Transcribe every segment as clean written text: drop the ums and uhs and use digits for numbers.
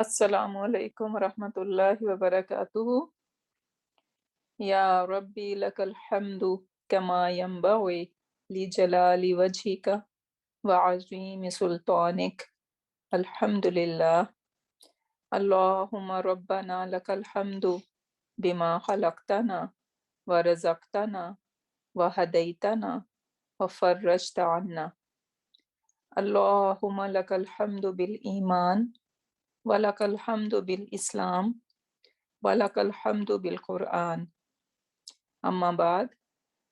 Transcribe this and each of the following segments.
Assalamu alaikum warahmatullahi wabarakatuh. Ya Rabbi lakal hamdu kama yanbaghi li jalali wajhika wa azimi sultanik. Alhamdulillah. Allahumma rabbana lakal hamdu bima khalaqtana wa razaqtana wa hadaitana wa farrajta anna. Allahumma lakal hamdu bil iman wa lakal hamdu bil islam wa lakal hamdu bil Quran. Amma ba'd,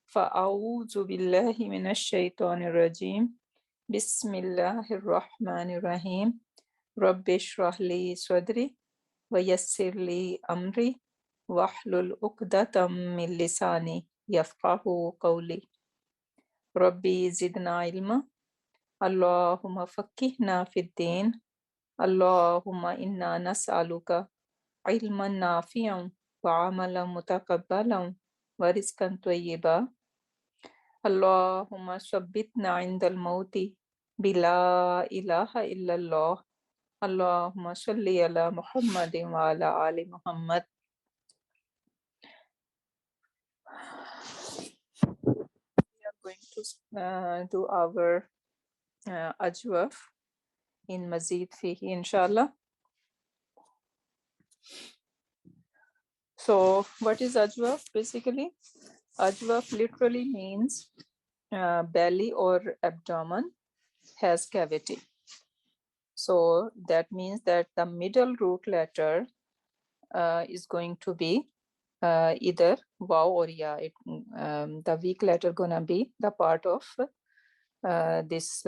fa'awuzu billahi minash shaitanir rajim. Bismillahir rahmanir rahim. Rabbi shrah li sadri wa yassir li amri wahlul uqdatam min lisani yafqahu qawli. Rabbi zidna ilma. Allahumma fakkihna fid din. Allahumma inna nas'aluka ilman nafi'an wa amalan mutakabbalan wa rizqan tayyiba. Allahumma sabbitna indal mauti bila ilaha illallah. Allahumma salli ala Muhammadin wa ala ali Muhammad. We are going to do our ajwaf in Mazid Fihi, inshallah. So, what is ajwaf basically? Ajwaf literally means belly or abdomen has cavity. So that means that the middle root letter is going to be either waw or ya. The weak letter gonna be the part of this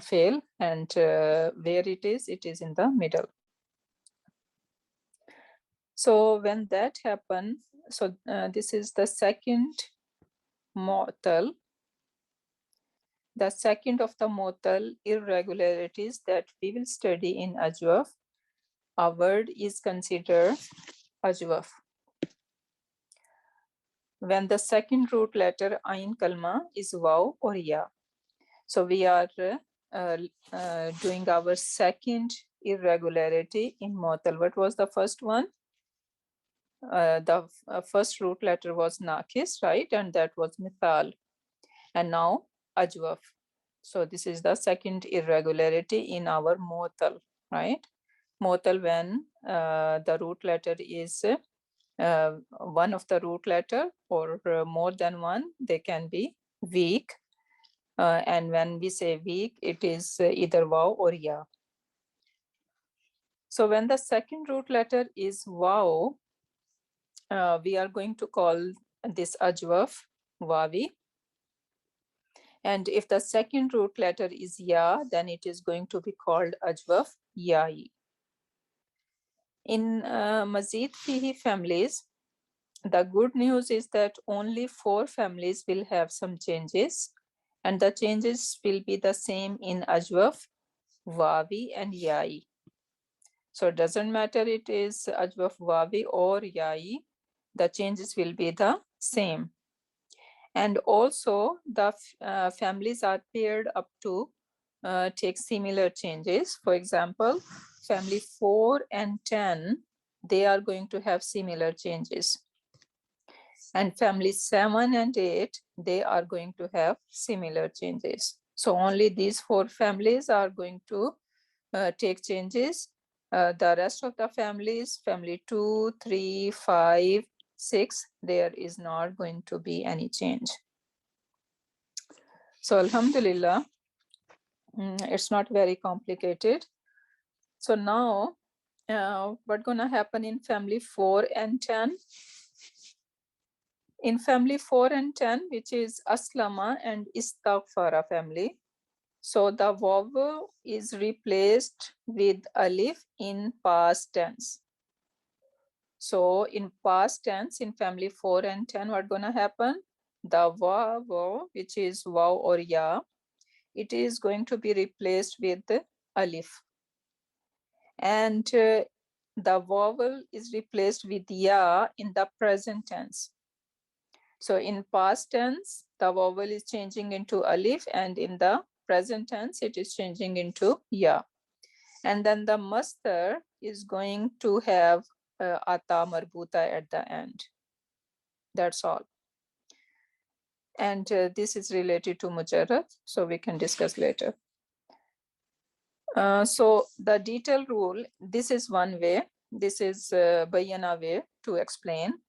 fail, and where it is in the middle. So when that happens, so this is the second mu'tal. The second of the mu'tal irregularities that we will study in ajwaf. A word is considered ajwaf when the second root letter ain kalma is waw or ya. So we are doing our second irregularity in mu'tal. What was the first one? The first root letter was nakis, right? And that was mithal. And now ajwaf. So this is the second irregularity in our mu'tal, right? Mu'tal when the root letter is one of the root letter or more than one, they can be weak. And when we say weak, it is either waw or ya. So when the second root letter is waw, we are going to call this ajwaf wawi. And if the second root letter is ya, then it is going to be called ajwaf yai. In Mazid Fihi families, the good news is that only 4 families will have some changes, and the changes will be the same in ajwaf, wawi, and yai. So it doesn't matter it is ajwaf, wawi, or yai, the changes will be the same. And also the families are paired up to take similar changes. For example, family 4 and 10, they are going to have similar changes. And family 7 and 8, they are going to have similar changes. So only these 4 families are going to take changes. The rest of the families, family 2, 3, 5, 6, there is not going to be any change. So alhamdulillah, it's not very complicated. So now what's gonna happen in family 4 and 10? In family 4 and 10, which is aslama and istaghfara family, so the waw is replaced with alif in past tense. So in past tense, in family 4 and 10, what's gonna happen? The waw, which is waw or ya, it is going to be replaced with alif. And the vowel is replaced with ya in the present tense. So in past tense, the vowel is changing into alif, and in the present tense, it is changing into ya. And then the mastar is going to have ata marbuta at the end. That's all. And this is related to mujarrad, so we can discuss later. So the detailed rule, this is one way. This is bayana way to explain.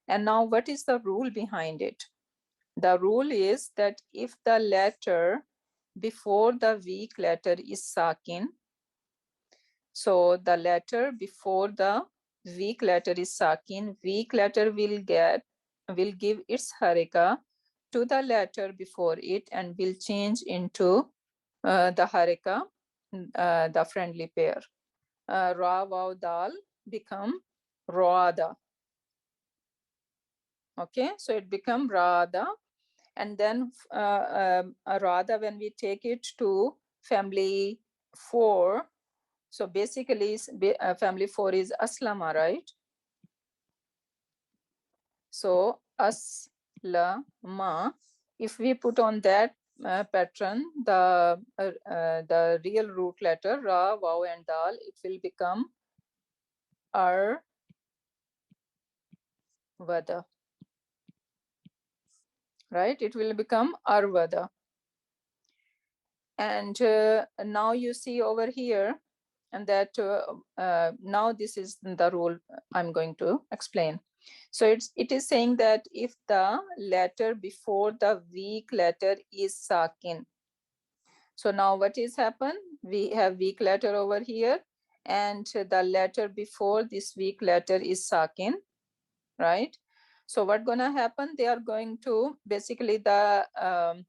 And now what is the rule behind it? The rule is that if the letter before the weak letter is sakin, so the letter before the weak letter is sakin, weak letter will give its harika to the letter before it and will change into the harika, the friendly pair. Ra, waw, dal become roada. Okay, so it become rada. And then rada, when we take it to family 4, so basically family 4 is aslama, right? So aslama, if we put on that pattern the real root letter ra, waw and dal, it will become arvada, right? It will become arvada. And now you see over here, and that now this is the rule I'm going to explain. So it is saying that if the letter before the weak letter is sakin. So now what is happened? We have weak letter over here, and the letter before this weak letter is sakin, right? So what's gonna happen? They are going to basically and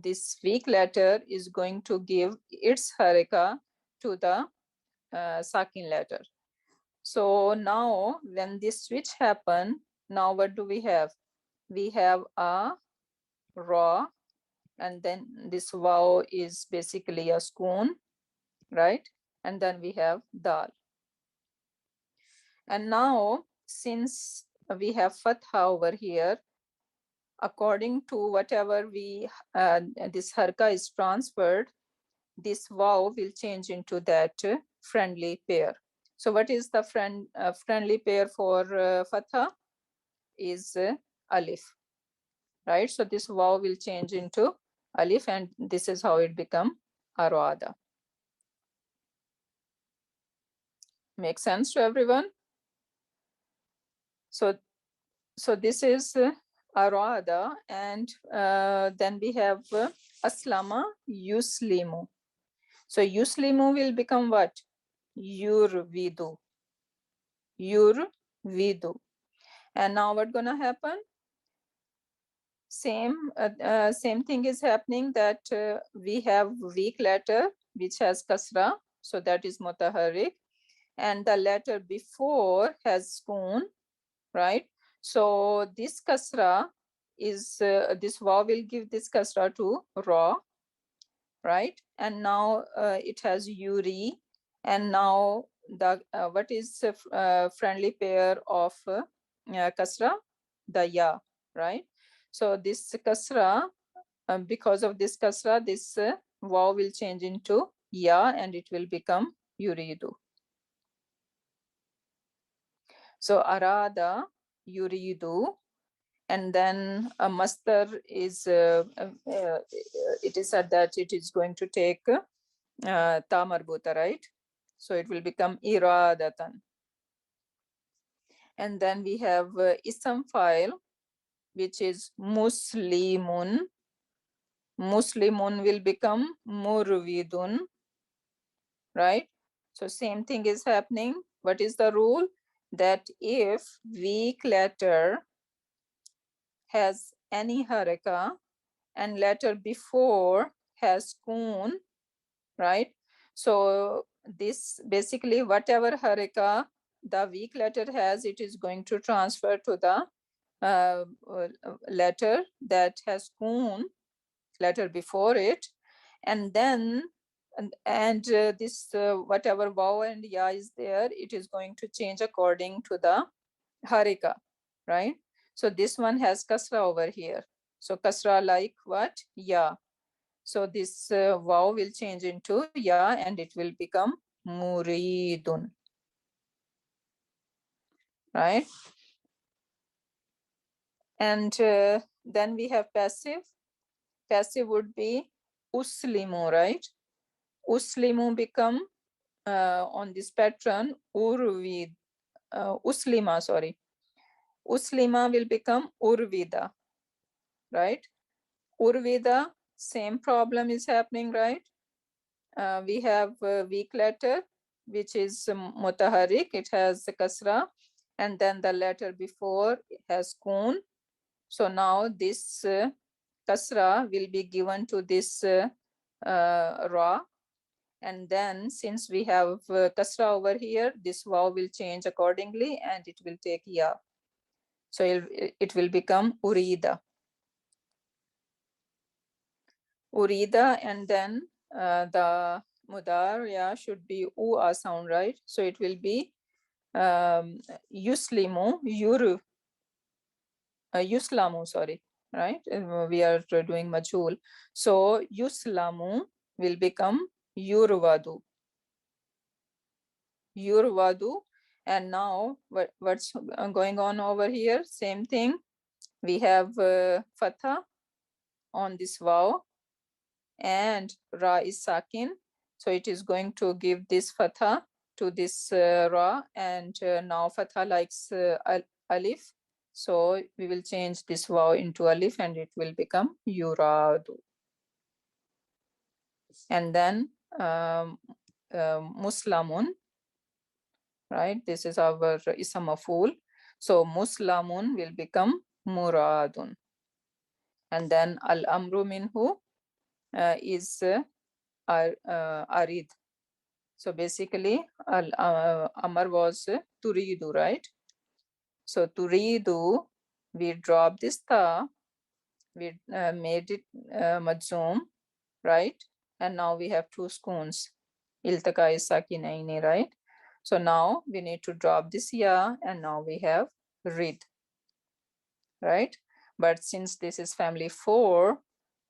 this weak letter is going to give its harika to the sakin letter. So now when this switch happen, now what do we have? We have a raw, and then this waw is basically a spoon, right? And then we have dal. And now since we have fatha over here, according to whatever we this harka is transferred, this waw will change into that friendly pair. So what is the friendly pair for fatha? Is alif, right? So this waw will change into alif, and this is how it become arada. Make sense to everyone? So this is arada, and then we have aslama, yuslimu. So yuslimu will become what? Yurvidu. Yurvidu. And now what's gonna happen? Same thing is happening, that we have weak letter which has kasra, so that is mutaharrik, and the letter before has spoon, right? So this kasra is this waw will give this kasra to ra, right? And now it has yuri, and now the what is friendly pair of kasra? The ya, right? So this kasra, because of this kasra, this waw will change into ya, and it will become yuridu. So arada, yuridu, and then a mastar is it is said that it is going to take ta marbuta, right? So it will become iradatan. And then we have ism file, which is muslimun. Muslimun will become murvidun, right? So same thing is happening. What is the rule? That if weak letter has any haraka and letter before has kun, right? So this basically whatever haraka the weak letter has, it is going to transfer to the letter that has kun, letter before it, and then this whatever waw and ya is there, it is going to change according to the harika, right? So this one has kasra over here, so kasra like what? Ya. So this waw will change into ya and it will become muridun. Right? And then we have passive. Passive would be uslimu, right? Uslimu become on this pattern urvid, uslima, sorry. Uslima will become urvida, right? Urvida, same problem is happening, right? We have a weak letter, which is mutaharik, it has the kasra, and then the letter before has kun. So now this kasra will be given to this ra, and then since we have kasra over here, this waw will change accordingly and it will take ya. So it will become urida. Urida, and then the mudar ya should be a sound, right? So it will be yuslimu, yuslamu, sorry, right? We are doing majhul. So yuslamu will become yurvadu. Yurvadu. And now what's going on over here? Same thing. We have fatha on this vaw and ra is sakin. So it is going to give this fatha to this ra, and now fatha likes alif. So we will change this vaw into alif and it will become yuradu. And then muslamun, right? This is our ism maf'ul. So muslamun will become muradun. And then al amru minhu is arid. So basically al amar was turidu, right? So turidu, we drop this ta, we made it majzoom, right? And now we have two scoons, iltaka is sakinaini, right? So now we need to drop this ya, and now we have rid, right? But since this is family 4,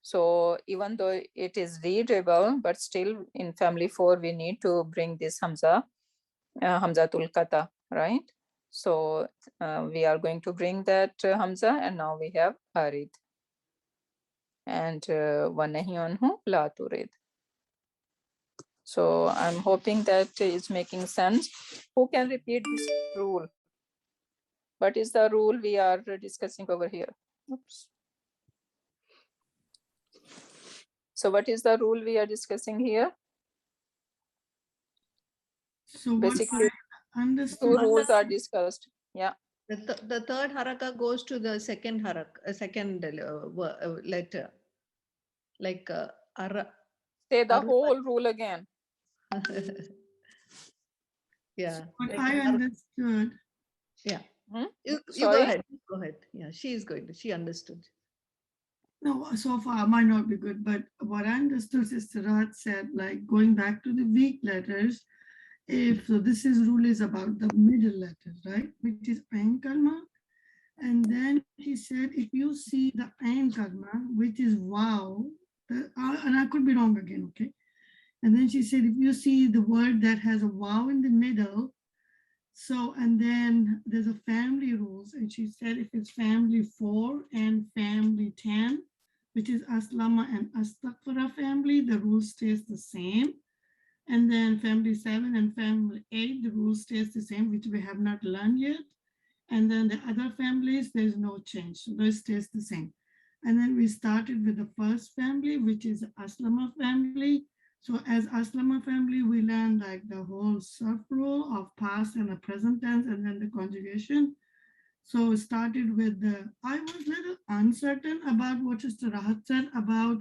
so even though it is readable, but still in family 4 we need to bring this hamza, hamzatul qata, right? So we are going to bring that hamza, and now we have arid. And wanahi anhu la turid. So I'm hoping that is making sense. Who can repeat this rule? What is the rule we are discussing over here? Oops. So what is the rule we are discussing here? So basically understood, two rules are discussed. Yeah. The third haraka goes to the second haraka, second letter. Like Say the whole rule again. Yeah. what like I understood. Yeah. You Sorry? go ahead. Go ahead. Yeah, she is going to. She understood. No, so far might not be good, but what I understood Sister Rahat said, like going back to the weak letters, if so this is rule is about the middle letters, right? Which is Ain Kalma. And then she said, if you see the Ain Kalma, which is wow, and I could be wrong again, okay? And then she said, if you see the word that has a wow in the middle, so, and then there's a family rules. And she said, if it's family 4 and family 10, which is Aslama and Astaghfara family, the rule stays the same. And then family 7 and family 8, the rule stays the same, which we have not learned yet. And then the other families, there's no change. So those stays the same. And then we started with the first family, which is Aslama family. So as Aslama family, we learned like the whole Sarf rule of past and the present tense, and then the conjugation. So we started with I was a little uncertain about what Sister Rahat said about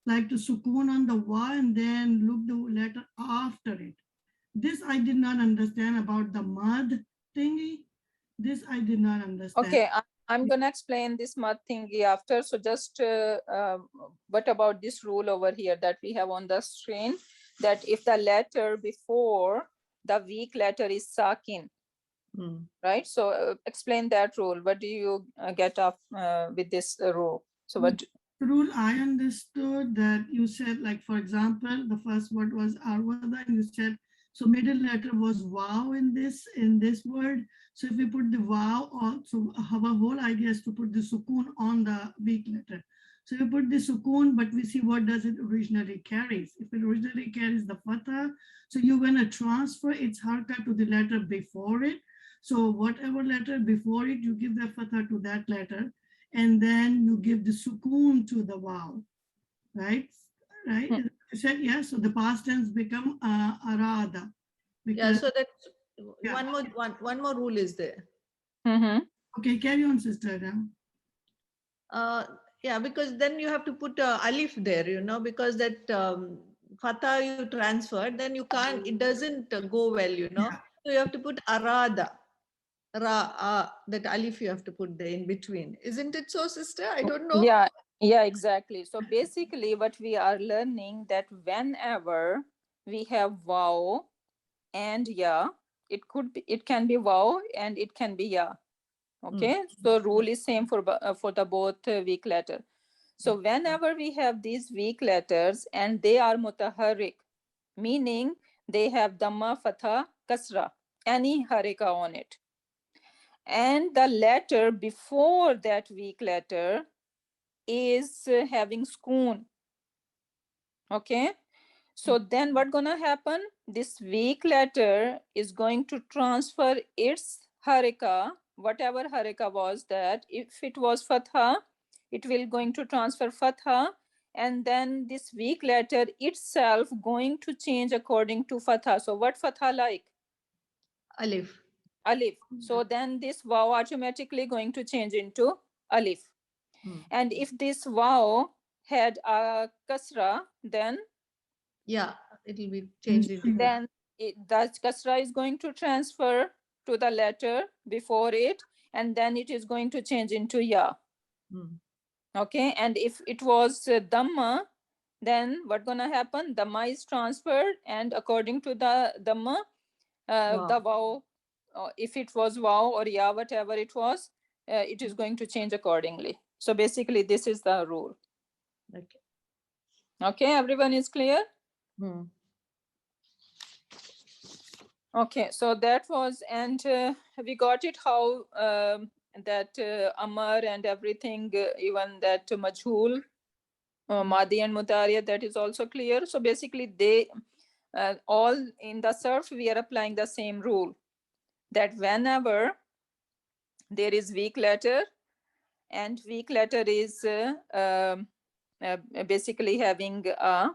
like the sukun on the wa and then look the letter after it. This I did not understand about the mud thingy. This I did not understand. Okay, I'm gonna explain this mud thingy after. So just what about this rule over here that we have on the screen, that if the letter before the weak letter is sakin, right? So explain that rule. What do you get up with this rule? So what? Rule, I understood that you said, like, for example, the first word was Arvada, and you said, so middle letter was wow in this word. So if we put the wow on, so our whole idea is to put the sukun on the weak letter. So we put the sukun, but we see what does it originally carries. If it originally carries the fatha, so you're gonna transfer its harka to the letter before it. So whatever letter before it, you give the fatha to that letter, and then you give the sukoon to the wow, right? Right? Hmm. You said yes. So the past tense become arada Yeah, because so that yeah. one more rule is there. Mm-hmm. Okay, carry on, sister. Now. Uh, yeah, because then you have to put alif there, because that fatha you transferred, then you can't, it doesn't go well, Yeah. So you have to put arada, that alif you have to put there in between. Isn't it so, sister? I don't know. Yeah, yeah, exactly. So basically, what we are learning that whenever we have wow and ya, it can be wow and it can be ya. Mm. Okay, so rule is same for the both weak letter. So whenever we have these weak letters and they are mutaharrik, meaning they have dhamma, fatha, kasra, any harika on it, and the letter before that weak letter is having schoon. Okay, so then what gonna happen, this weak letter is going to transfer its harika, whatever harika was that. If it was fatha, it will going to transfer fatha, and then this weak letter itself going to change according to fatha. So what fatha like? Alif. Alif. So then this wow automatically going to change into alif. Mm. And if this wow had a kasra, then Yeah, it will be changed into yeah. that kasra is going to transfer to the letter before it, and then it is going to change into ya. Mm. Okay, and if it was dhamma, then what gonna happen, dhamma is transferred, and according to the dhamma, Wow. the wow, if it was wow or ya, whatever it was, it is going to change accordingly. So basically this is the rule. Okay. Okay, everyone is clear? Mm. Okay, so that was, and we got it how that Amar and everything, even that Majhul, Madi and Mutariya, that is also clear. So basically they all in the Sarf, we are applying the same rule that whenever there is weak letter, and weak letter is basically having a,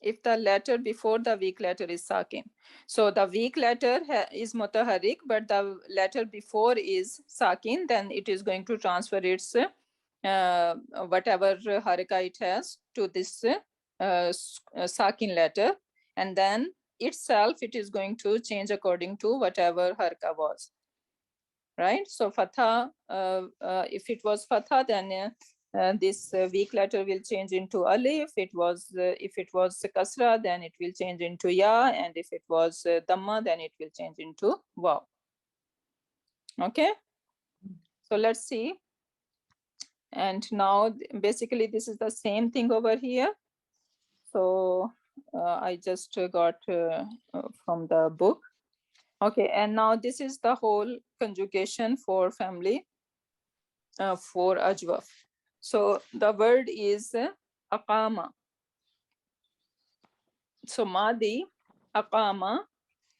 if the letter before the weak letter is sakin. So the weak letter is mutaharrik, but the letter before is sakin, then it is going to transfer its whatever harika it has to this sakin letter, and then itself it is going to change according to whatever harika was. Right? So fatha, if it was fatha, then this weak letter will change into alif. If it was kasra, then it will change into ya, and if it was dhamma, then it will change into waw. Okay, so let's see. And now basically this is the same thing over here. So I just got from the book. Okay, and now this is the whole conjugation for family for ajwaf. So the word is aqama. So madi, aqama,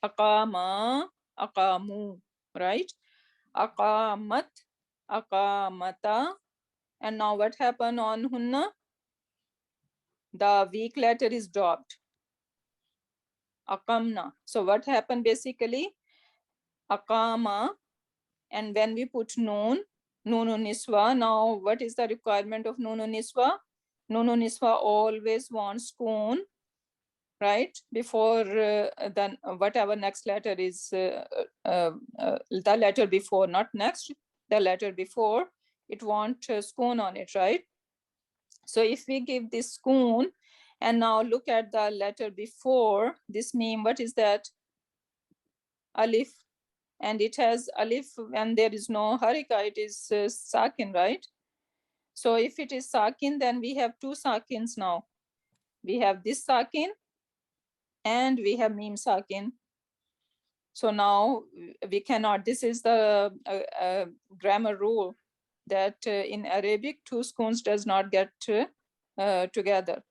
aqama, aqamu, right? Aqamat, aqamata. And now what happened on hunna? The weak letter is dropped. Aqamna. So what happened basically? Aqama, and when we put noon, nunu niswa. Now what is the requirement of nunu niswa? Nunu niswa always wants spoon, right, before then whatever next letter is the letter before, not next, the letter before, it want spoon on it, right? So if we give this spoon, and now look at the letter before this meme, what is that? Alif. and it has alif when there is no harika, it is sakin, right? So if it is sakin, then we have two sakins now. We have this sakin and we have mim sakin. So now we cannot, this is the grammar rule that in Arabic, two sukoons does not get together.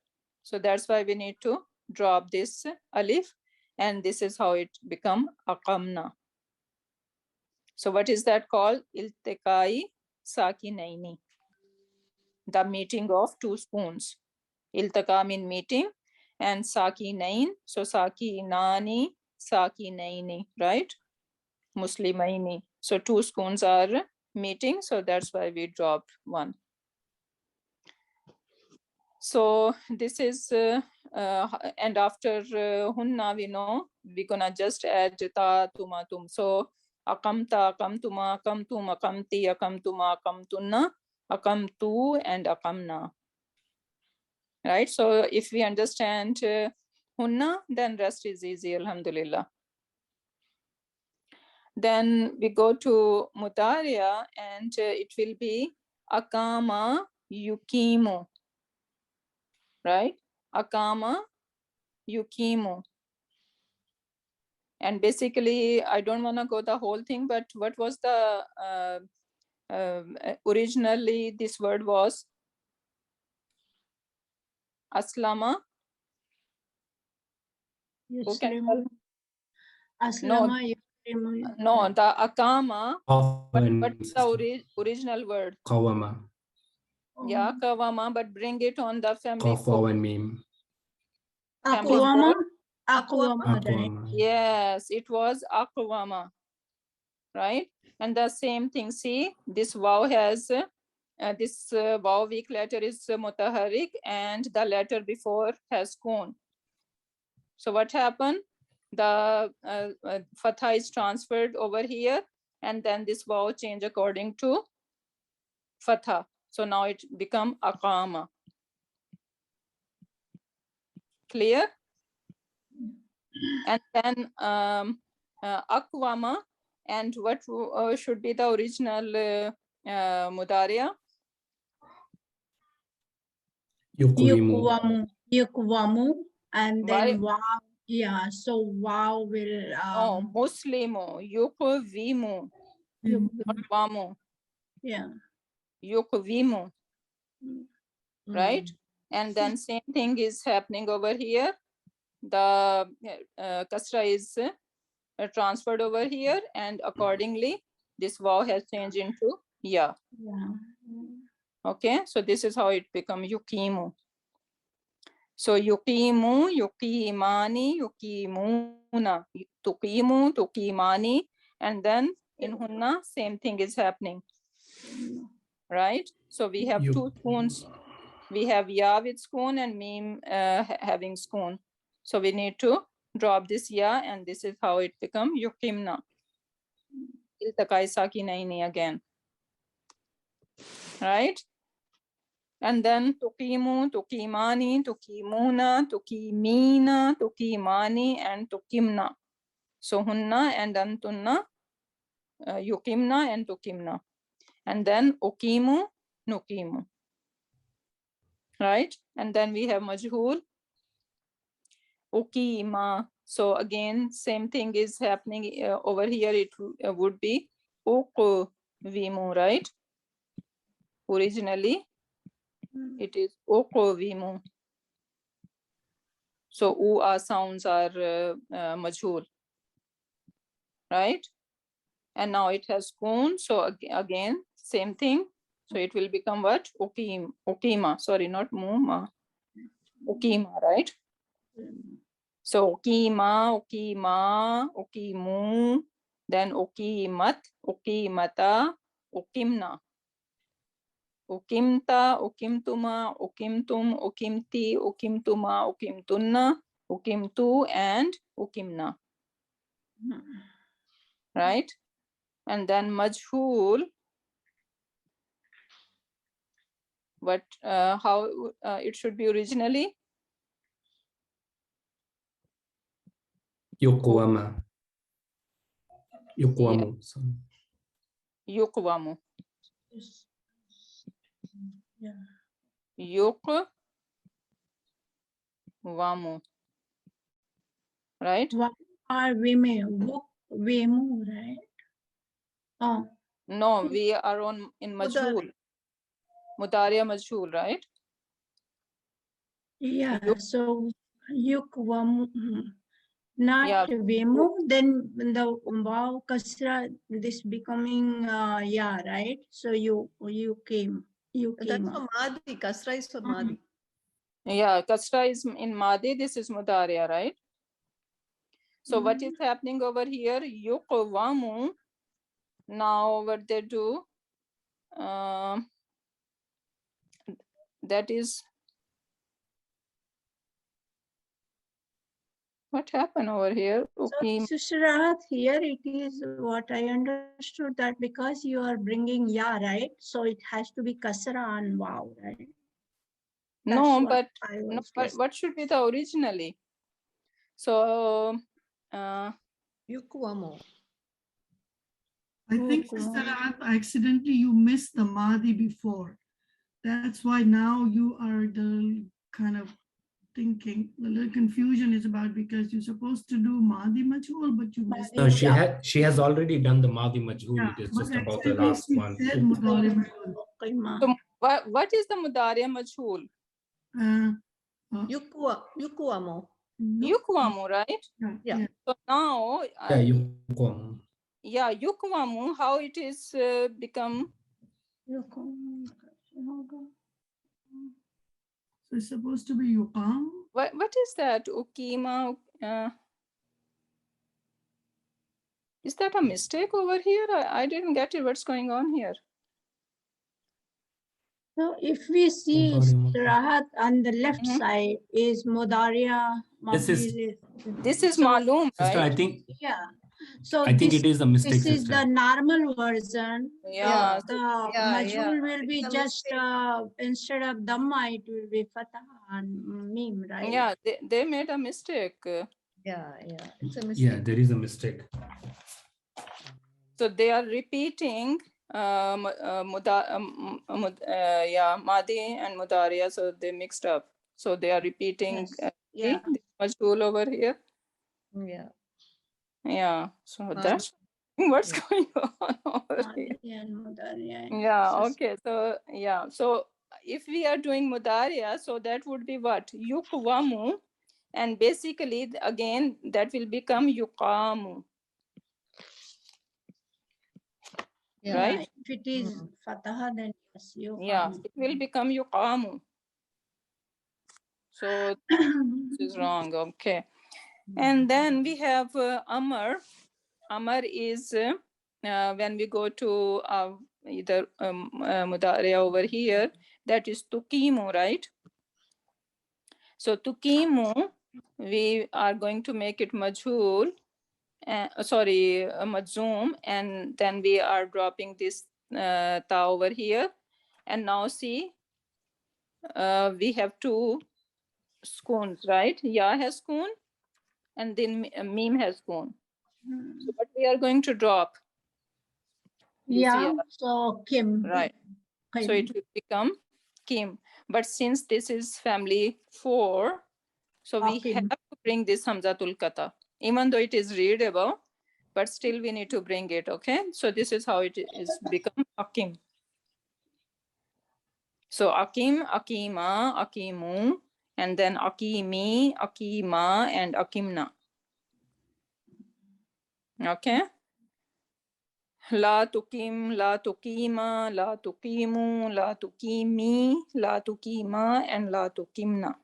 So that's why we need to drop this alif, and this is how it become aqamna. So what is that called? Iltiqai sakinaini, the meeting of two spoons. Iltaqa mean meeting, and sakinain, so sakinani, sakinaini, right? Muslimaini. So two spoons are meeting, so that's why we dropped one. So this is, and after hunna, we know we're gonna just add ta, tuma, tum. So akamta, akamtuma, akamtum, akamti, akamtuma, akamtunna, akamtu, and akamna. Right? So if we understand hunna, then rest is easy, alhamdulillah. Then we go to mutaria, and it will be akama yukimu. Right? Akama yukimu. And basically, I don't want to go the whole thing, but what was the originally this word was aslama. Who can tell? Aslama yuslimu. No, the akama. What Qawan, is the original word? qawama. Yeah, kawama, but bring it on the family. Qaf waw and mim. Family Aqwama. four. Aqwama. Aqwama. Yes, it was aqwama, right? And the same thing, see, this vaw has, this vaw weak letter is mutaharik, and the letter before has koon. So what happened? The fatha is transferred over here, and then this vaw change according to fatha. So now it become aqama. Clear? And then aqwama, and what should be the original mudaria? Yuqwimu. Yukwamu. And Why? then wow. Yeah, so wow will Oh, muslimu, yuqwimu, not wamu, yeah. yuqwimu, right? Mm. And then same thing is happening over here. The kasra is transferred over here, and accordingly this vaw has changed into ya. Yeah. Okay, so this is how it become yuqimu. So yuqimu, yuqimani, yuqimuna, tuqimu, tuqimani, and then in hunna same thing is happening, right? So we have two spoons. We have ya with spoon and mim having spoon. So we need to drop this ya, and this is how it become yuqimna. Iltaqai sakinaini again, right? And then tuqimu, tuqimani, tuqimuna, tuqimina, tuqimani, and tuqimna. So hunna and antunna, yuqimna and tuqimna. And then uqimu, nuqimu. Right? And then we have majhul, uqima. So again, same thing is happening over here. It would be uqvimu, right? Originally, it is uqvimu. So u sounds are majhul, right? And now it has spoon. So again, same thing. So it will become what? Ukima. Sorry, not muma. Ukima, right? So ukima, ukima, ukimu, then ukimat, ukimata, ukimna. Ukimta, ukimtuma, ukimtum, ukimti, ukimtuma, ukimtunna, ukimtu, and ukimna. Right? And then majhul, what how it should be originally? Yuqwama. Yukuamu. Son. Yukwamu. Yeah. Yukwamu. Right? Are Vemu, right? Oh, No, we are in Majhul. Mudariya Majhul, right? yeah. So Yukwamu, not Yeah. Vemu. Then the wow kasra, this becoming yeah, right? So you came. That's for Madi. Kasra is for Madi. Yeah, Kasra is in Madi. This is Mudariya, right? So what is happening over here? Yukwamu. Now what they do? That is what happened over here. So, Sister Rahat, here it is what I understood, that because you are bringing ya, right? So it has to be kasra and wow, right? No, That's but what I no, was but guessing. what should be the originally? So Yukuamo. I think, Sister Rahat, accidentally you missed the Mahdi before. That's why now you are the kind of thinking, the little confusion is about because you're supposed to do Mahdi Majhul, but you missed No, it. she has already done the Madi Majhul. Yeah, It is but just about the accidentally last she one. said Mudari Majhul. So what is the Mudariya Majhul? Yukuamo. Yukwamu, right? Yeah. So now, Yeah, Yukuamu. yeah, Yukwamu, how it is become? So it's supposed to be Yuqam. What is that? Ukima. Is that a mistake over here? I didn't get it. What's going on here? So if we see Rahat on the left side is Modaria. This is Malum, Sister, right? I think. Yeah. So I think it is a mistake, this is sister. the normal version. Yeah. The Majhul will be just instead of Dhamma, it will be Fatah and Mim, right? Yeah, they made a mistake. Yeah, it's a mistake. Yeah, there is a mistake. So they are repeating Madi and Mudariya, so they mixed up. So they are repeating Majhul over here. Yeah. Yeah, so that's what's going on over here. Yeah, okay. So yeah, so if we are doing Mudariya, so that would be what? Yukwamu. And basically, again, that will become Yuqamu. Yeah, right? if it is Fatah, then yes, Yeah, it will become Yuqamu. So this is wrong. Okay. And then we have Amar. Amar is when we go to either Mudariya over here, that is Tukimu, right? So Tukimu, we are going to make it Majhul, Majzoom, and then we are dropping this Ta over here. And now see, we have two scoons, right? Ya has scoon, and then Mim has scoon. So what we are going to drop? Yeah, so Kim. Right. Kim. So it will become Kim. But since this is family 4, so we have to bring this Hamzatul Kata. Even though it is readable, but still we need to bring it, okay? So this is how it is become Akim. So Akim, Akima, Akimu, and then Akimi, Akima, and Akimna. Okay? La tukim, la tukima, la tukimu, la tukimi, la tukima, and la tukimna.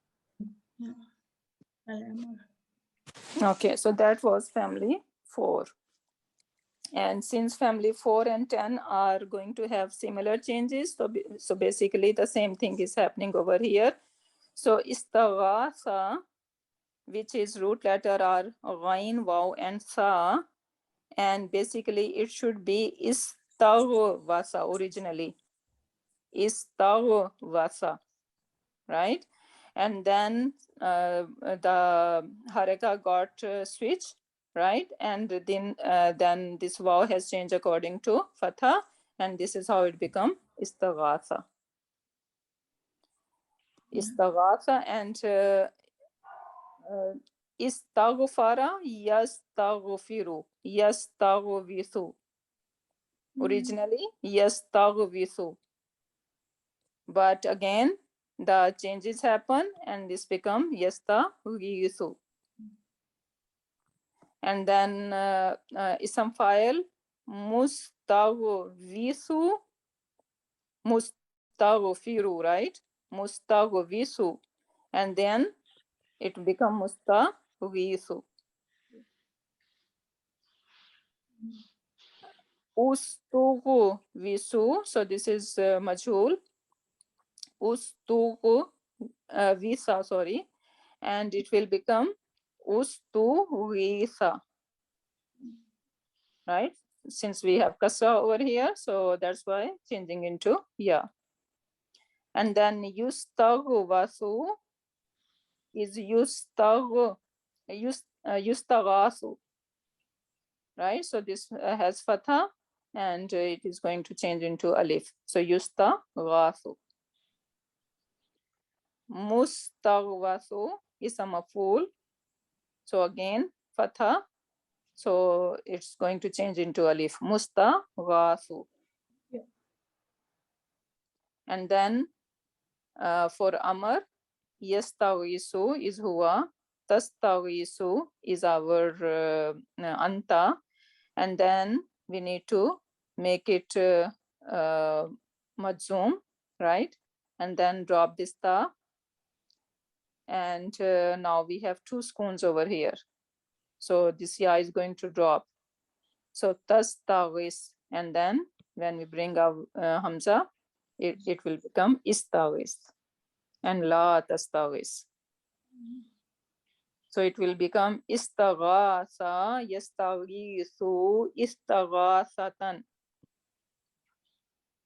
Okay, so that was family 4. And since family 4 and 10 are going to have similar changes, so basically the same thing is happening over here. So istaghatha, which is root letter are ghain, waw, and sa, and basically it should be istaghwasa originally. Istaghwasa, right? And then the haraka got switched. right? And then this waw has changed according to fatha, and this is how it become istaghatha. Istaghatha and istaghfara yastaghfiru yastaghfithu. Originally yastaghfithu, but again the changes happen and this become yastaghfithu. And then ism file mustaghfithu mustaghfiru, right? Mustaghfithu, and then it become mustaghfithu. Ustughfithu, so this is majhul. Visa, sorry, and it will become ustughitha, right? Since we have kasra over here, so that's why changing into ya. And then yustaghwasu is yustaghasu, right? So this has fatha and it is going to change into alif. So yustaghasu. Mustaghwasu is a maf'ul. So again, fatha. So it's going to change into alif. Mustaghasu. Yeah. And then for amr, yastaghisu is huwa. Tastaghisu is our anta. And then we need to make it majzoom, right? And then drop this ta. And now we have two scoons over here. So this ya is going to drop. So tastaghis, and then when we bring our hamza, it will become istaghis and la tastaghis. So it will become istaghasa yastaghisu istaghasatan.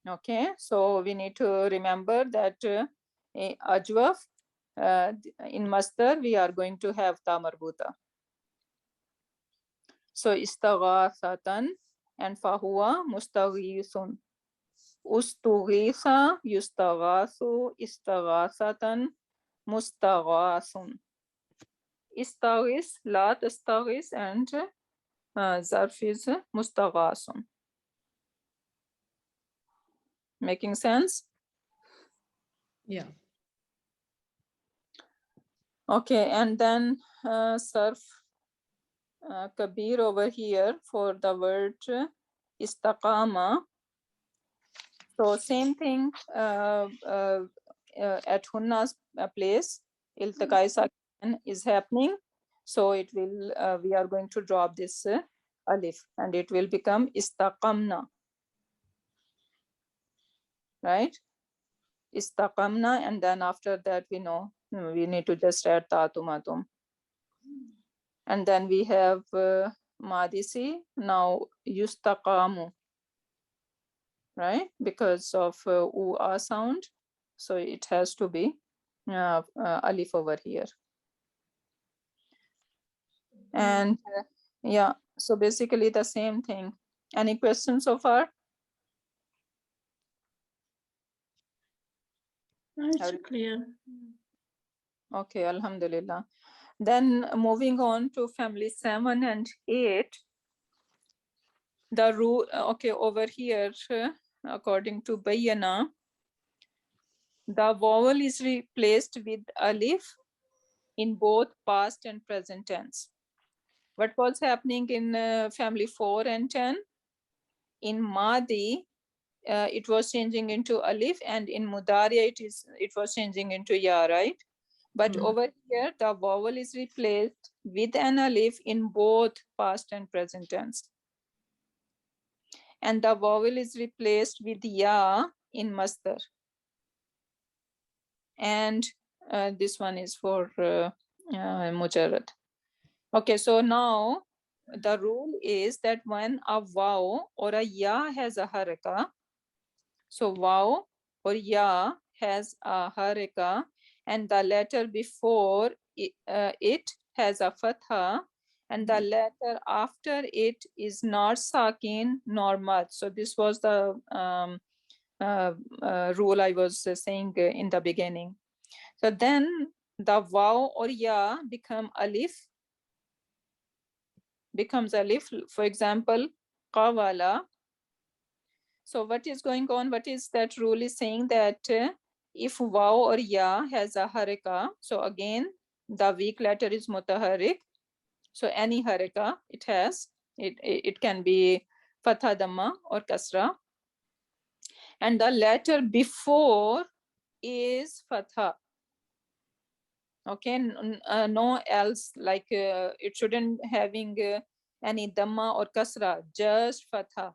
Okay, so we need to remember that ajwaf in masdar we are going to have ta marbuta. So istaghasatan and fahuwa mustaghisun. Ustughisa yustaghasu istaghasatan mustaghasun. Istaghis, la tastaghis, and zarf is mustaghasun. Making sense? Yeah. Okay, and then Sarf Kabir over here for the word istaqama. So same thing at Hunna's place, iltaqai sakin is happening. So it will, we are going to drop this alif and it will become istaqamna, right? Istaqamna, and then after that we know we need to just add ta'atumatum. And then we have madisi, now yustaqamu, right? Because of u-a sound. So it has to be alif over here. And yeah, so basically the same thing. Any questions so far? It's clear. Okay, alhamdulillah. Then moving on to family 7 and 8. The rule, okay, over here, according to Bayana, the vowel is replaced with alif in both past and present tense. What was happening in family 4 and 10? In Madi, it was changing into alif, and in Mudari it was changing into ya, right? But over here, the vowel is replaced with an alif in both past and present tense. And the vowel is replaced with ya in masdar. And this one is for mujarrad. Okay, so now the rule is that when a waw or a ya has a haraka, so waw or ya has a haraka and the letter before it has a fatha, and the letter after it is not sakin nor mad. So this was the rule I was saying in the beginning. So then the waw or ya becomes alif. For example, qawala. So what is going on? What is that rule is saying that if waw or ya has a haraka, so again the weak letter is mutaharrik. So any haraka it has, it can be fatha, dhamma or kasra, and the letter before is fatha. Okay, no else, like it shouldn't having any dhamma or kasra, just fatha.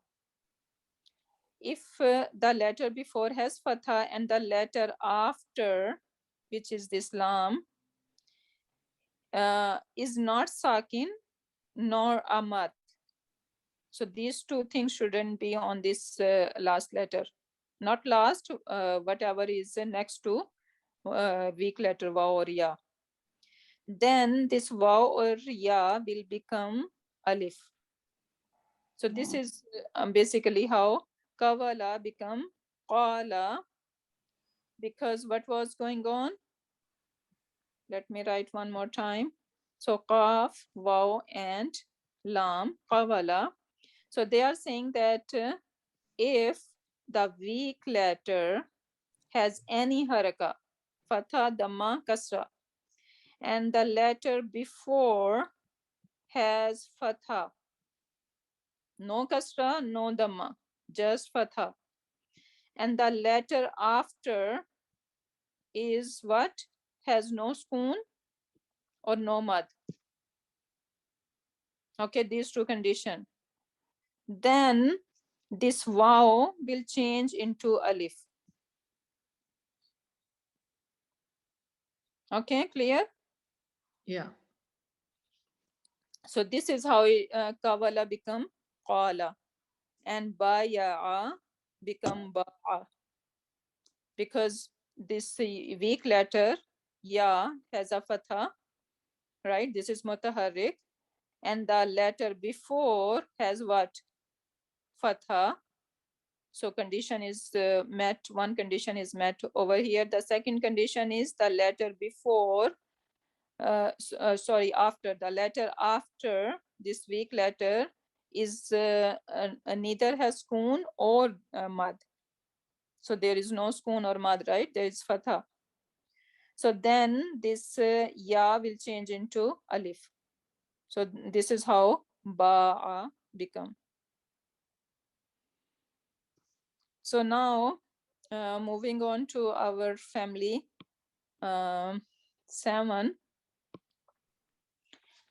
If the letter before has fatha and the letter after, which is this lam, is not sakin nor amat. So these two things shouldn't be on this last letter. Not last, whatever is next to weak letter waw or ya. Then this waw or ya will become alif. So this is basically how kavala become qala, because what was going on? Let me write one more time. So qaf, waw, and lam, qawala. So they are saying that if the weak letter has any haraka, fatha, dhamma, kasra, and the letter before has fatha, no kasra, no dhamma, just fatha, and the letter after is what? Has no spoon or no mud. Okay, these two conditions. Then this waw will change into alif. Okay, clear? Yeah. So this is how kavala become qala, and baya'a become ba'a, because this weak letter ya has a fatha, right? This is mutaharrik, and the letter before has what? Fatha. So condition is met. One condition is met over here. The second condition is the letter before, after, the letter after this weak letter is neither has spoon or mad. So there is no spoon or mad, right? There is fatha. So then this ya will change into alif. So this is how ba'a become. So now moving on to our family 7.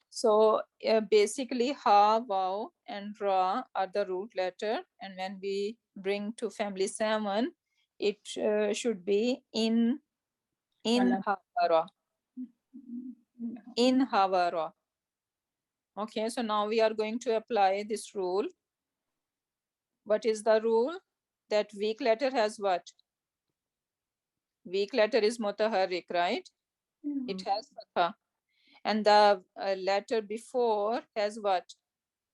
So basically ha, waw, and ra are the root letter, and when we bring to family 7, it should be in havara. In havara. Okay, so now we are going to apply this rule. What is the rule? That weak letter has what? Weak letter is mutaharrik, right? It has fatha. And the letter before has what?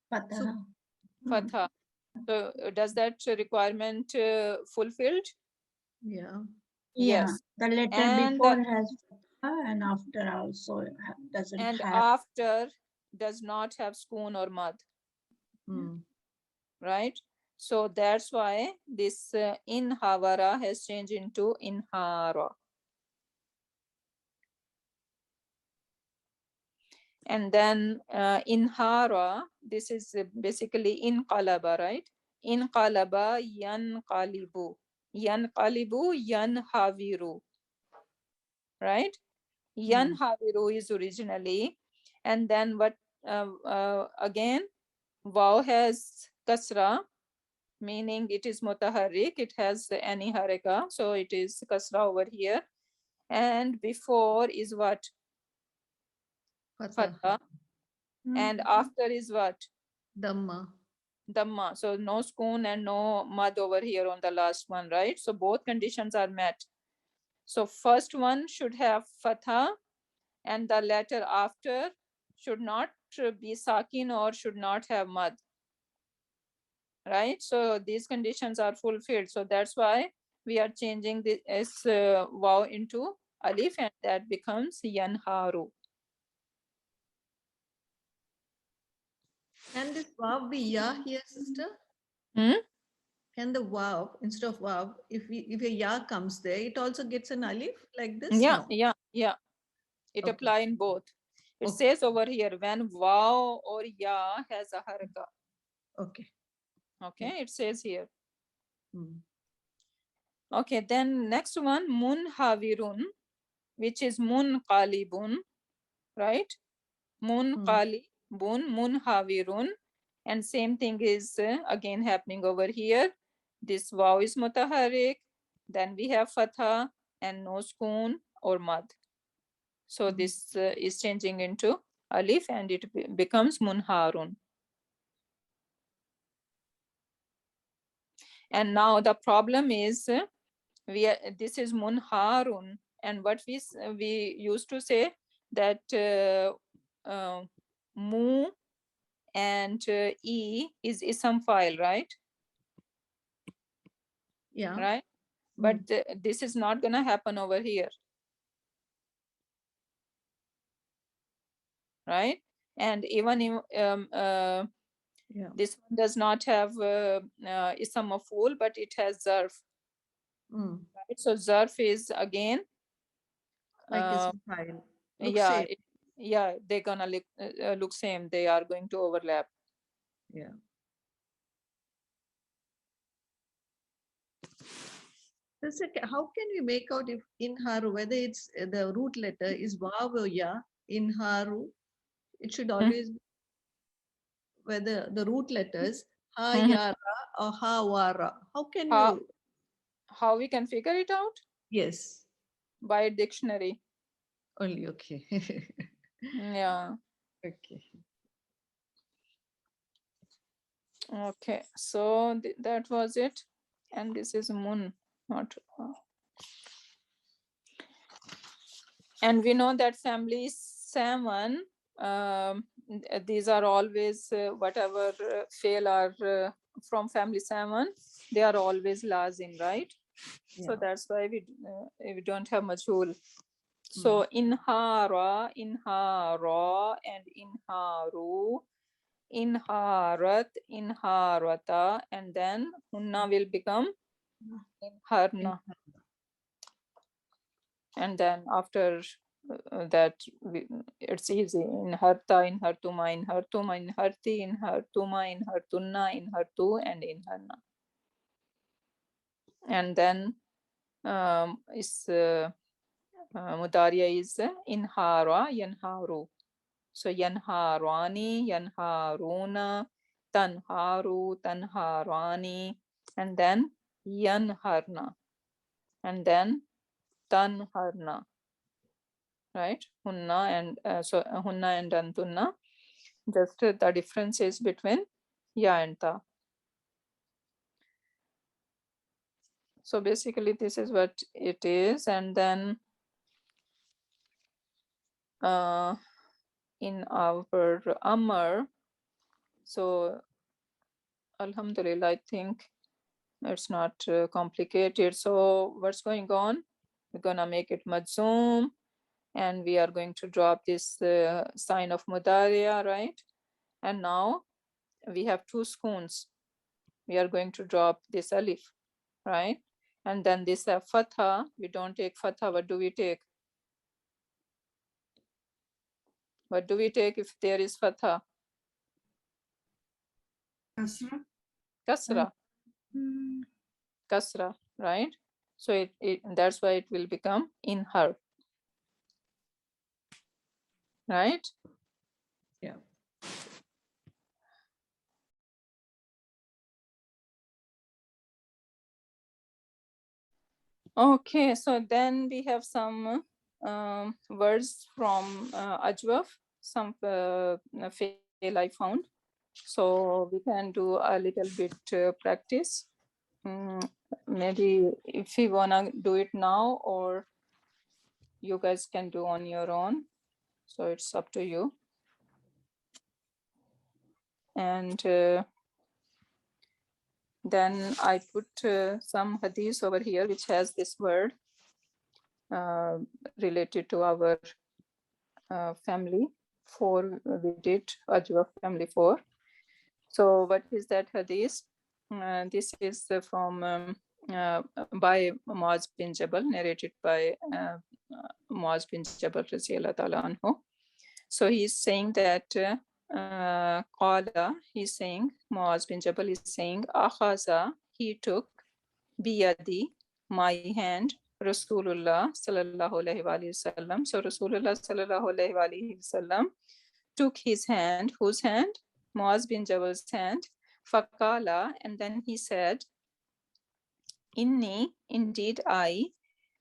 Fatha. Fatha. So does that requirement fulfilled? Yeah. Yeah, Yes. the letter And before has fatha and after also doesn't and have. after does not have spoon or mud, Mm. right? So that's why this in havara has changed into inhara. And then inhara, this is basically in qalaba, right? In qalaba yan qalibu. Yan qalibu yan haviru, right? Yan haviru is originally, and then what again, waw has kasra, meaning it is mutaharrik, it has any haraka, so it is kasra over here, and before is what? Fatha. Fatha, and after is what? Dhamma. Dhamma. So no spoon and no mud over here on the last one, right? So both conditions are met. So first one should have fatha, and the letter after should not be sakin or should not have mad. Right? So these conditions are fulfilled. So that's why we are changing this wow into alif, and that becomes yanharu. Can this vav be ya here, sister? Hmm? Can the vav, instead of vav, if a ya comes there, it also gets an alif like this? Yeah, No. yeah. It Okay. apply in both. It Okay. says over here when wow or ya has a haraka. Okay. Okay, it says here. Hmm. Okay, then next one munhavirun, which is munqalibun, right? Munqalibun, munhavirun, and same thing is again happening over here. This wow is mutaharik, then we have fatha and no spoon or mad. So this is changing into alif and it becomes munharun. And now the problem is this is munharun, and what we used to say that mu and e is ism file, right? Yeah. Right, but this is not gonna happen over here, right? And even if, Yeah. this one does not have ism maf'ul, but it has zarf, right? So zarf is again Like uh, it's file. Looks yeah same. yeah, they're gonna look same, they are going to overlap. Yeah. That's okay. How can we make out if in haru whether it's the root letter is vav or ya in haru? It should always be whether the root letters ha Mhm. ya ra or ha wa ra. How can how you? how we can figure it out? Yes. By dictionary. Only okay. Yeah. Okay. Okay, so that was it, and this is mun, not and we know that family 7, these are always whatever fail are from family 7, they are always lazim, right? So Yeah. that's why we don't have majhul. So inhara, inhara, and inharu, inharat, inharata, and then hunna will become inharna. And then after that it's easy. Inharta, inhartuma, inhartuma, inharti, inhartuma, inhartunna, inhartu, and inharna. And then is mudariya is inhara, yanharu. So yanharani, yanharuna, tanharu, tanharani, and then yanharna, and then tanharna, right? Hunna and hunna and antunna. Just the difference is between ya and ta. So basically this is what it is. And then in our Amr, so Alhamdulillah, I think it's not complicated. So what's going on? We're gonna make it majzoom, and we are going to drop this sign of mudariya, right? And now we have two scoons. We are going to drop this alif, right? And then this fatha, we don't take fatha. What do we take? What do we take if there is fatha? Kasra. Kasra. Kasra, right? So that's why it will become in her, right? Yeah. Okay, so then we have some words from Ajwaf, some fail I found. So we can do a little bit practice. Maybe if you wanna do it now, or you guys can do on your own. So it's up to you. And then I put some hadith over here which has this word related to our family. 4 we did Ajwa family 4. So what is that hadith? This is from by Muaz bin Jabal, narrated by Muaz bin Jabal radiyallahu ta'ala anhu. So he's saying that Qala, he's saying, Muaz bin Jabal is saying, Akhaza, he took biyadi, my hand, Rasulullah sallallahu alayhi wa sallam. So Rasulullah sallallahu alayhi wa sallam took his hand. Whose hand? Muaz bin Jabal's hand. Faqala, and then he said, Inni, indeed I,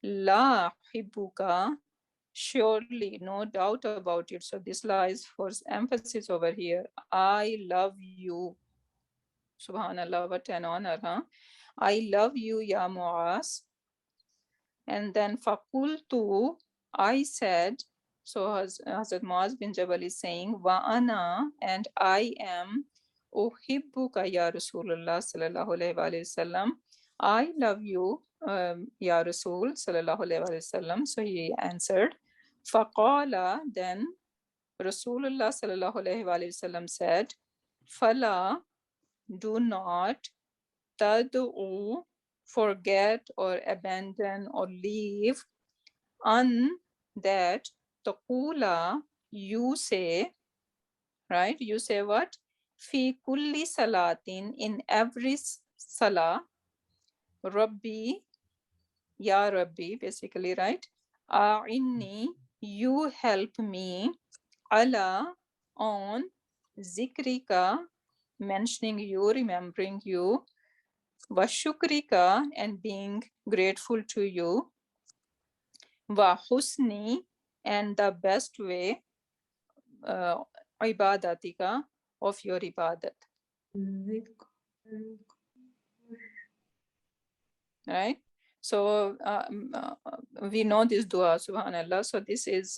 la hibbuka, surely, no doubt about it. So this lies for emphasis over here. I love you. Subhanallah, what an honor, huh? I love you, ya Muaz. And then fakultu, I said, so Hazrat Muaz bin Jabal is saying, wa ana, and I am, uhibbuka ya Rasulullah sallallahu alayhi wa sallam. I love you, ya Rasul sallallahu alayhi wa sallam. So he answered, faqala, then Rasulullah sallallahu alayhi wa sallam said, fala, do not, tad'u, forget or abandon or leave, on that, taqula, you say, right? You say what? Fi kulli salatin, in every salah, Rabbi, ya Rabbi, basically, right? A'inni, you help me, ala, on, zikrika, mentioning you, remembering you, wa shukrika, and being grateful to you, wa husni, and the best way, ibadatika, of your ibadat. Right? So we know this dua, subhanallah. So this is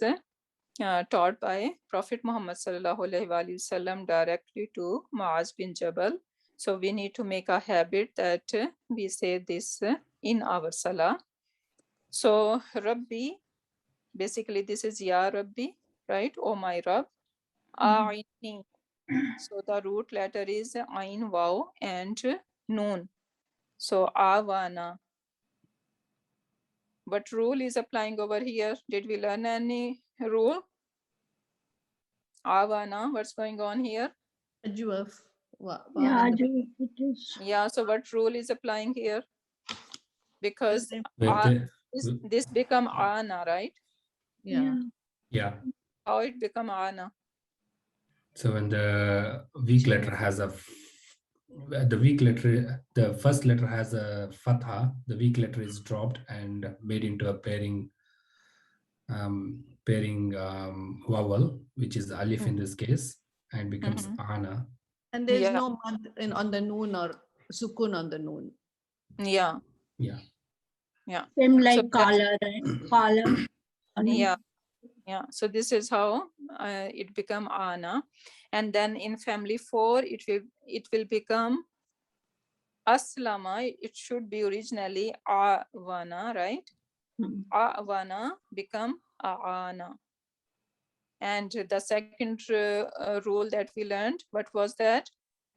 taught by Prophet Muhammad sallallahu alaihi wasallam directly to Muaz bin Jabal. So we need to make a habit that we say this in our salah. So Rabbi, basically this is Ya Rabbi, right? Oh my Rabb. A'ini. So the root letter is Ain, Waw, and Noon. So Awana. What rule is applying over here? Did we learn any rule? Awana, what's going on here? Ajwaf. Yeah, it is. Yeah, so what rule is applying here? Because this become Ana, right? Yeah. Yeah. How it become Ana? So when the weak letter has a the first letter has a fatha, the weak letter is dropped and made into a pairing vowel, which is alif in this case, and becomes ana. And there's no mad on the noon or sukun on the noon. Yeah. Yeah. Yeah. Same like So Kala, right? Kala. Yeah. Yeah. So this is how it become Ana. And then in family 4, it will become Aslama. It should be originally Awana, right? Awana become Aana. And the second rule that we learned, what was that?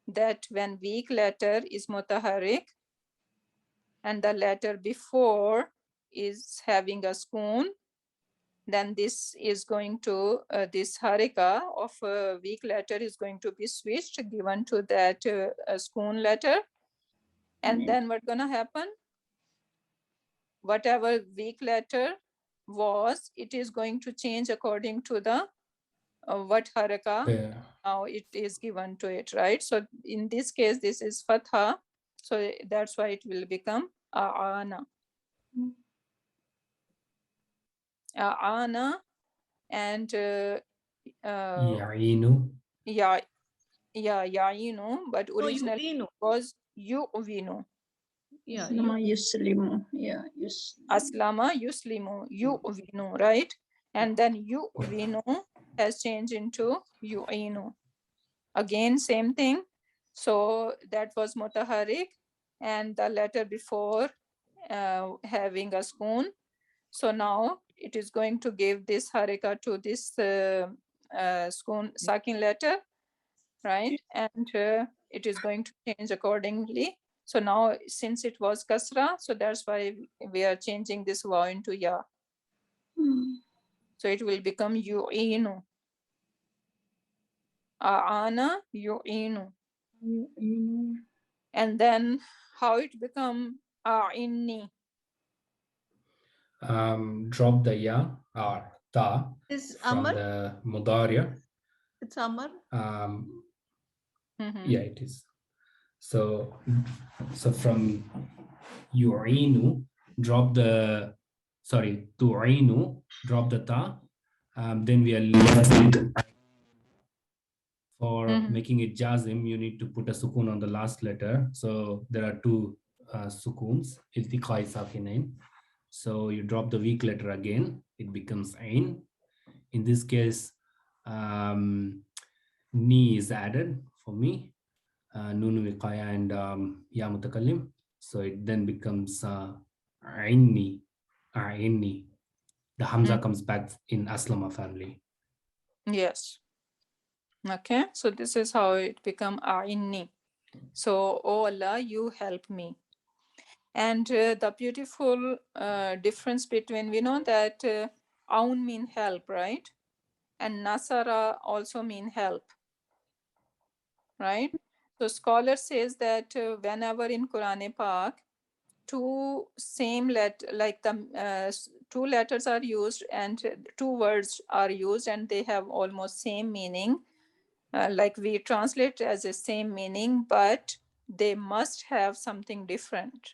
That when weak letter is mutaharik and the letter before is having a spoon, then this is going to, this harika of a weak letter is going to be switched, given to that spoon letter. And then what's going to happen? Whatever weak letter was, it is going to change according to the what haraka now it is given to it, right? So in this case, this is fatha. So that's why it will become aana. Aana and Ya'inu. yeah, ya'inu, but originally No, was yu'vinu. Yeah. Aslama yuslimu. Yeah. Aslama yuslimu, yu'vinu, right? And then yu'vinu has changed into yu'inu. Again, same thing. So that was mutaharik, and the letter before having a spoon. So now it is going to give this harika to this spoon sucking letter, right? And it is going to change accordingly. So now, since it was kasra, so that's why we are changing this vaw into ya. So it will become yu'inu. Aana yu'inu. And then how it become a'inni. Drop the ya or ta Is from Amar? the mudaria. It's Amar. Yeah, it is. So from yu'inu, drop the, sorry, tu'inu, drop the ta. Then we are left with, for making it jazim, you need to put a sukun on the last letter. So there are two sukuns, iltiqai sakinain. So you drop the weak letter again, it becomes ain. In this case, ni is added for me, nunu wiqaya and ya mutakallim. So it then becomes aini, aini. The hamza comes back in aslama family. Yes. Okay, so this is how it become a'inni. So, oh Allah, you help me. And the beautiful difference between, we know that aun mean help, right? And nasara also mean help, right? So scholar says that whenever in Quran Pak, two same like the two letters are used and two words are used and they have almost same meaning, like we translate as the same meaning, but they must have something different,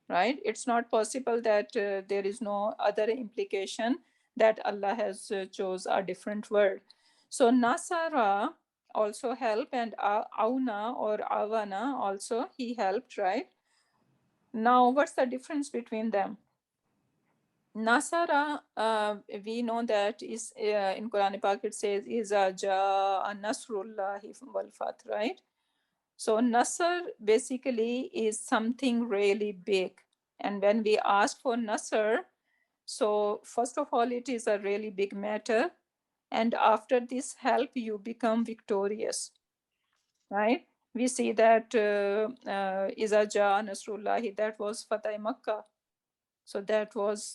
right? It's not possible that there is no other implication that Allah has chose a different word. So nasara also help, and auna or avana also he helped, right? Now what's the difference between them? Nasara, we know that is in Quran Pak it says iza jaa nasrullahi wal fath, right? So Nasr basically is something really big. And when we ask for Nasr, so first of all, it is a really big matter. And after this help, you become victorious, right? We see that Iza Jaa Nasrullahi, that was Fatah Makkah. So that was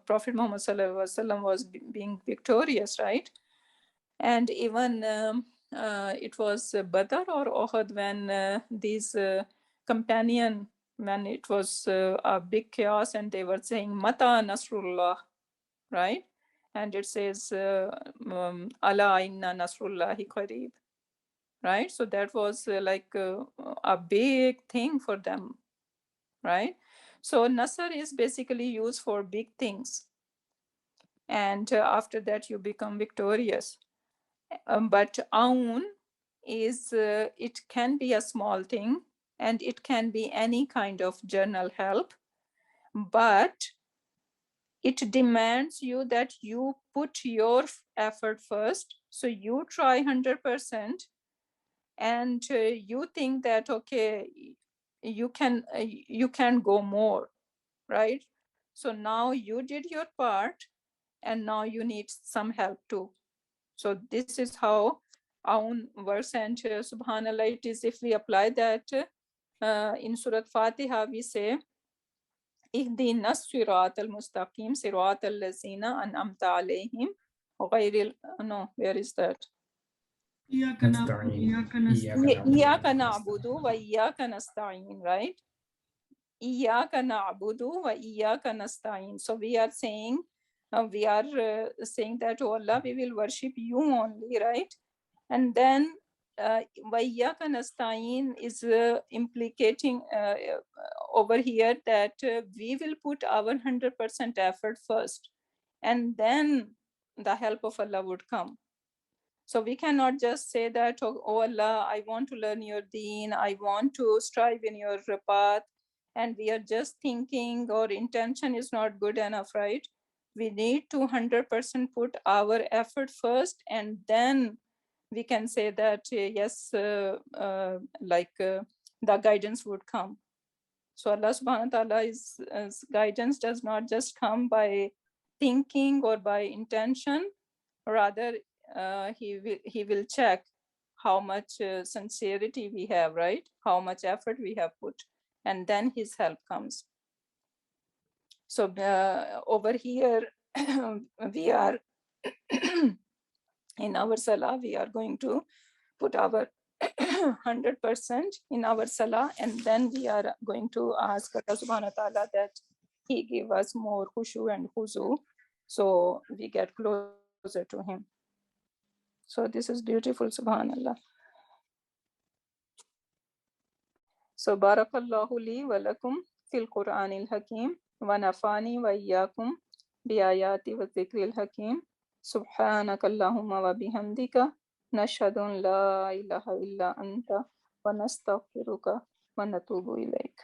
Prophet Muhammad Sallallahu Alaihi Wasallam was being victorious, right? And even it was Badr or Uhud when these companion, when it was a big chaos and they were saying Mata Nasrullah, right? And it says Ala inna Nasrullahi qareeb, right? So that was like a big thing for them, right? So Nasr is basically used for big things, and after that you become victorious. But aun is it can be a small thing and it can be any kind of journal help, but it demands you that you put your effort first. So you try 100% and you think that okay, you can go more, right? So now you did your part and now you need some help too. So this is how aun works, and subhanallah, it is if we apply that in Surat Fatiha, we say اهدنا الصراط المستقيم صراط الذين أنعمت عليهم غير no, where is that? إياك نعبد وإياك نستعين. إياك نعبد وإياك نستعين, right? إياك نعبد وإياك نستعين. So we are saying that, oh Allah, we will worship you only, right? And then وَإِيَّاكَ نَسْتَعِينَ is implicating over here that we will put our 100% effort first, and then the help of Allah would come. So we cannot just say that, oh Allah, I want to learn your deen, I want to strive in your path, and we are just thinking or intention is not good enough, right? We need to 100% put our effort first, and then we can say that yes, the guidance would come. So Allah subhanahu wa ta'ala's guidance does not just come by thinking or by intention, rather he will check how much sincerity we have, right? How much effort we have put, and then his help comes. So over here, we are in our salah, we are going to put our 100% in our salah, and then we are going to ask Allah subhanahu wa ta'ala that he give us more khushu and huzu, so we get closer to him. So this is beautiful, subhanallah. So barakallahu li wa lakum fil Qur'anil Hakim wa nafani wa iyyakum bi ayati wa dhikril hakim. Subhanaka Allahumma wa bihamdika nashhadu an la ilaha illa anta wa nastaghfiruka wa natubu ilayk.